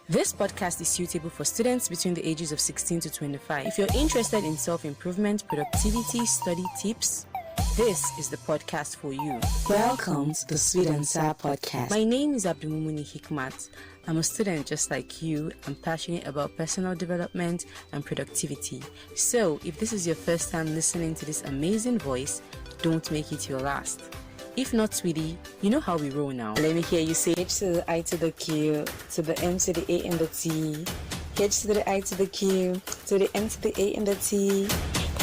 This podcast is suitable for students between the ages of 16 to 25. If you're interested in self-improvement, productivity, study tips, this is the podcast for you. Welcome to the Sweet and Sour Podcast. My name is Abdulmumuni Hikmat. I'm a student just like you. I'm passionate about personal development and productivity. So, if this is your first time listening to this amazing voice, don't make it your last. If not, sweetie, you know how we roll now. Let me hear you say H to the I to the Q, to the M to the A and the T. H to the I to the Q, to the M to the A and the T.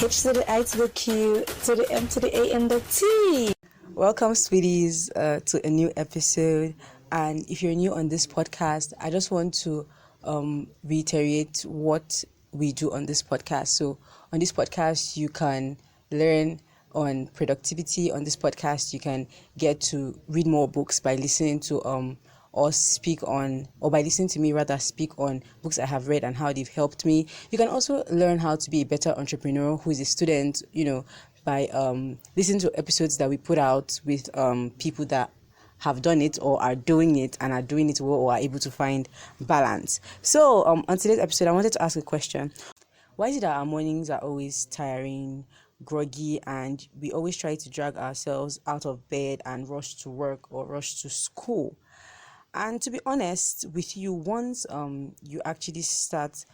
H to the I to the Q, to the M to the A and the T. Welcome, sweeties, to a new episode. And if you're new on this podcast, I just want to reiterate what we do on this podcast. So on this podcast, you can learn on productivity. On this podcast, you can get to read more books by listening to us speak on, or by listening to me rather speak on books I have read and how they've helped me. You can also learn how to be a better entrepreneur who is a student, by listening to episodes that we put out with people that have done it or are doing it and are doing it well or are able to find balance. So on today's episode, I wanted to ask a question. Why is it that our mornings are always tiring, groggy, and we always try to drag ourselves out of bed and rush to work or rush to school? And to be honest with you, once you actually start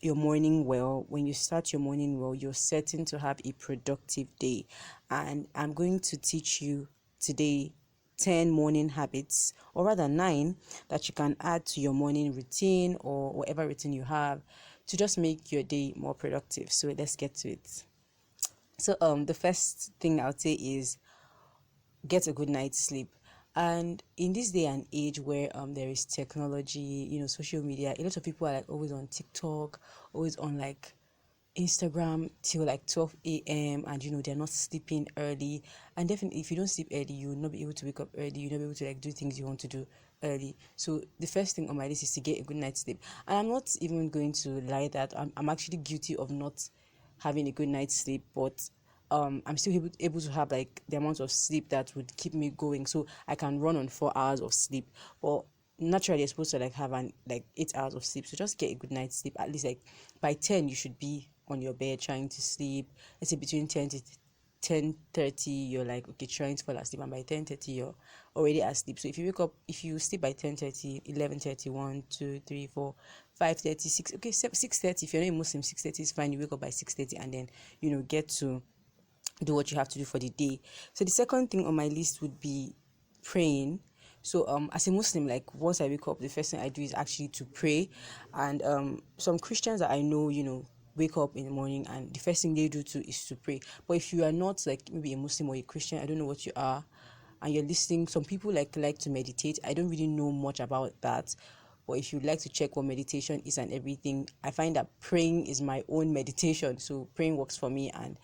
your morning well, when you start your morning well, you're certain to have a productive day. And I'm going to teach you today 10 morning habits, or rather 9, that you can add to your morning routine or whatever routine you have to just make your day more productive. So let's get to it. So the first thing I would say is get a good night's sleep. And in this day and age where there is technology, social media, a lot of people are like always on TikTok, always on like Instagram till like 12 a.m. and they're not sleeping early. And definitely if you don't sleep early, you will not be able to wake up early, you'll not be able to like do things you want to do early. So the first thing on my list is to get a good night's sleep. And I'm not even going to lie that I'm actually guilty of not having a good night's sleep, but I'm still able to have like the amount of sleep that would keep me going, so I can run on 4 hours of sleep. But naturally you're supposed to like have 8 hours of sleep, so just get a good night's sleep. At least like by 10 you should be on your bed trying to sleep. Let's say between 10 to 10:30 you're like okay trying to fall asleep, and by 10:30 you're already asleep. So if you sleep by 10:30, 11:30, 1, 2, 3, 4, 5:30, 6, okay, 6:30, if you're not a Muslim, 6:30 is fine. You wake up by 6:30 and then get to do what you have to do for the day. So the second thing on my list would be praying. So as a Muslim, like once I wake up, the first thing I do is actually to pray. And some Christians that I know, wake up in the morning and the first thing they do too is to pray. But if you are not like maybe a Muslim or a Christian, I don't know what you are, and you're listening, some people like to meditate. I don't really know much about that. But if you'd like to check what meditation is and everything, I find that praying is my own meditation. So praying works for me, and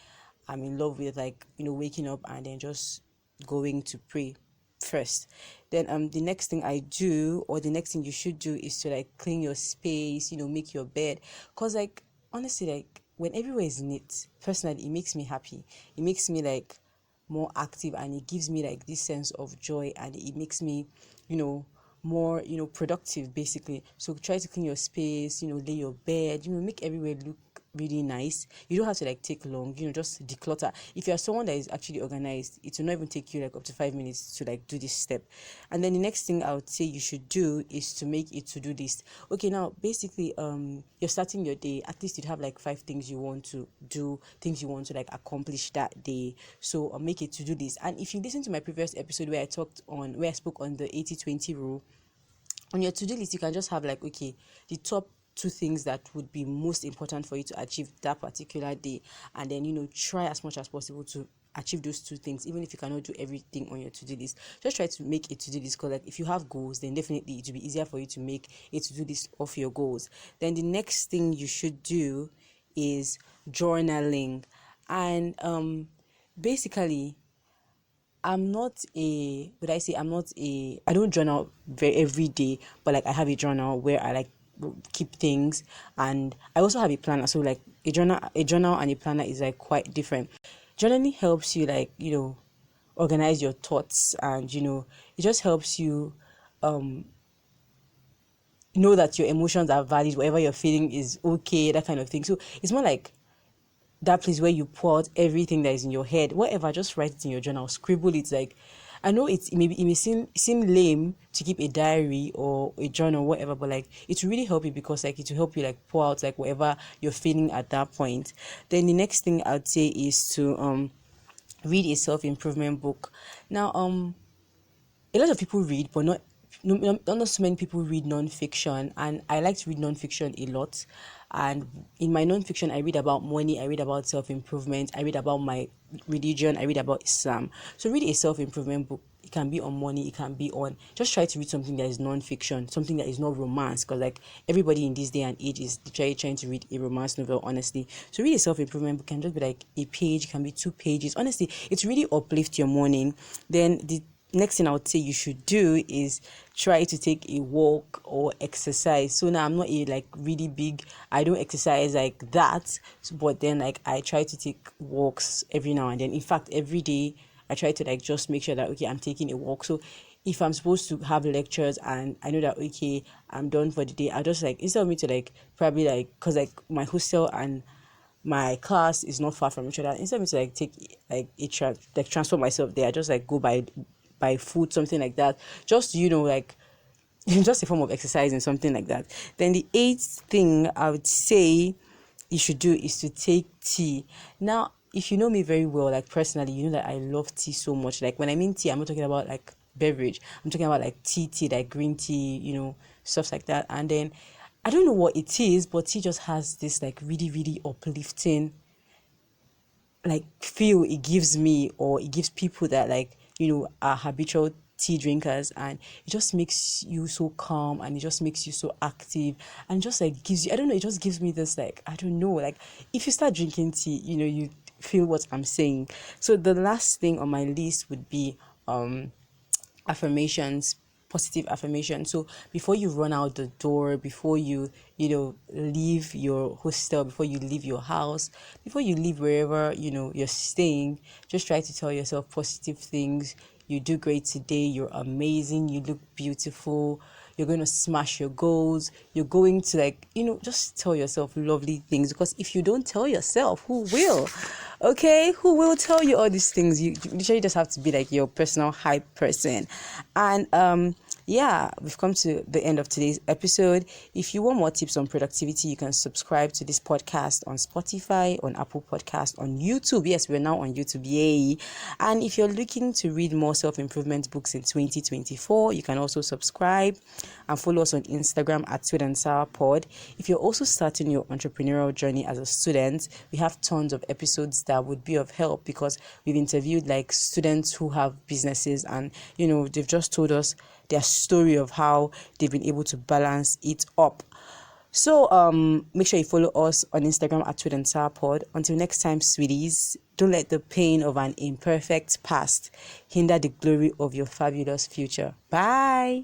I'm in love with waking up and then just going to pray first. Then the next thing I do, or the next thing you should do, is to like clean your space, make your bed. Cause like honestly, like when everywhere is neat, personally it makes me happy. It makes me like more active, and it gives me like this sense of joy, and it makes me more productive basically. So try to clean your space, lay your bed, make everywhere look really nice. You don't have to like take long, just declutter. If you're someone that is actually organized, it will not even take you like up to 5 minutes to like do this step. And then the next thing I would say you should do is to make a to-do list. Okay, now basically you're starting your day, at least you'd have like 5 things you want to do, things you want to like accomplish that day. So make a to-do list. And if you listen to my previous episode where I spoke on the 80-20 rule, on your to-do list you can just have like okay, the top 2 things that would be most important for you to achieve that particular day, and then try as much as possible to achieve those 2 things. Even if you cannot do everything on your to-do list, just try to make a to-do list, because like if you have goals, then definitely it will be easier for you to make a to-do list of your goals. Then the next thing you should do is journaling. And basically I don't journal every day, but like I have a journal where I like keep things, and I also have a planner. So like a journal and a planner is like quite different. Journaling helps you like organize your thoughts, and it just helps you know that your emotions are valid, whatever you're feeling is okay, that kind of thing. So it's more like that place where you pour out everything that is in your head, whatever, just write it in your journal, scribble it. Like, I know it may seem lame to keep a diary or a journal, whatever, but like it will really help you, because like it will help you like pour out like whatever you're feeling at that point. Then the next thing I'd say is to read a self-improvement book. Now a lot of people read, but not so many people read non-fiction, and I like to read non-fiction a lot. And in my non-fiction, I read about money, I read about self-improvement, I read about my religion, I read about Islam. So read a self-improvement book. It can be on money, it can be on, just try to read something that is non-fiction, something that is not romance, because like everybody in this day and age is literally trying to read a romance novel, honestly. So read a self-improvement book, can just be like a page, can be 2 pages. Honestly, it's really uplift your morning. Then the next thing I would say you should do is try to take a walk or exercise. So now I'm not a like really big, I don't exercise like that, but then like I try to take walks every now and then. In fact, every day I try to like just make sure that okay, I'm taking a walk. So if I'm supposed to have lectures and I know that okay, I'm done for the day, I just like, instead of me to like probably like, because like my hostel and my class is not far from each other, instead of me to like take like like transport myself there, I just like go by food, something like that, just like just a form of exercise and something like that. Then the eighth thing I would say you should do is to take tea. Now if you know me very well, like personally, you know that I love tea so much. Like when I mean tea, I'm not talking about like beverage, I'm talking about like tea, like green tea, stuff like that. And then I don't know what it is, but tea just has this like really really uplifting like feel it gives me, or it gives people that like are habitual tea drinkers, and it just makes you so calm, and it just makes you so active, and just like gives you, I don't know, it just gives me this like, I don't know, like if you start drinking tea, you feel what I'm saying. So the last thing on my list would be affirmations, positive affirmation. So before you run out the door, before leave your hostel, before you leave your house, before you leave wherever you're staying, just try to tell yourself positive things. You do great today, you're amazing, you look beautiful, you're going to smash your goals, you're going to like just tell yourself lovely things, because if you don't tell yourself, who will? Okay, who will tell you all these things? You literally just have to be like your personal hype person. And yeah, we've come to the end of today's episode. If you want more tips on productivity, you can subscribe to this podcast on Spotify, on Apple Podcast, on YouTube. Yes, we're now on YouTube. Yay. And if you're looking to read more self-improvement books in 2024, you can also subscribe and follow us on Instagram at Sweet and Sour Pod. If you're also starting your entrepreneurial journey as a student, we have tons of episodes that would be of help, because we've interviewed like students who have businesses, and they've just told us their story of how they've been able to balance it up. So make sure you follow us on Instagram at Sweet and Sour Pod. Until next time, sweeties, don't let the pain of an imperfect past hinder the glory of your fabulous future. Bye.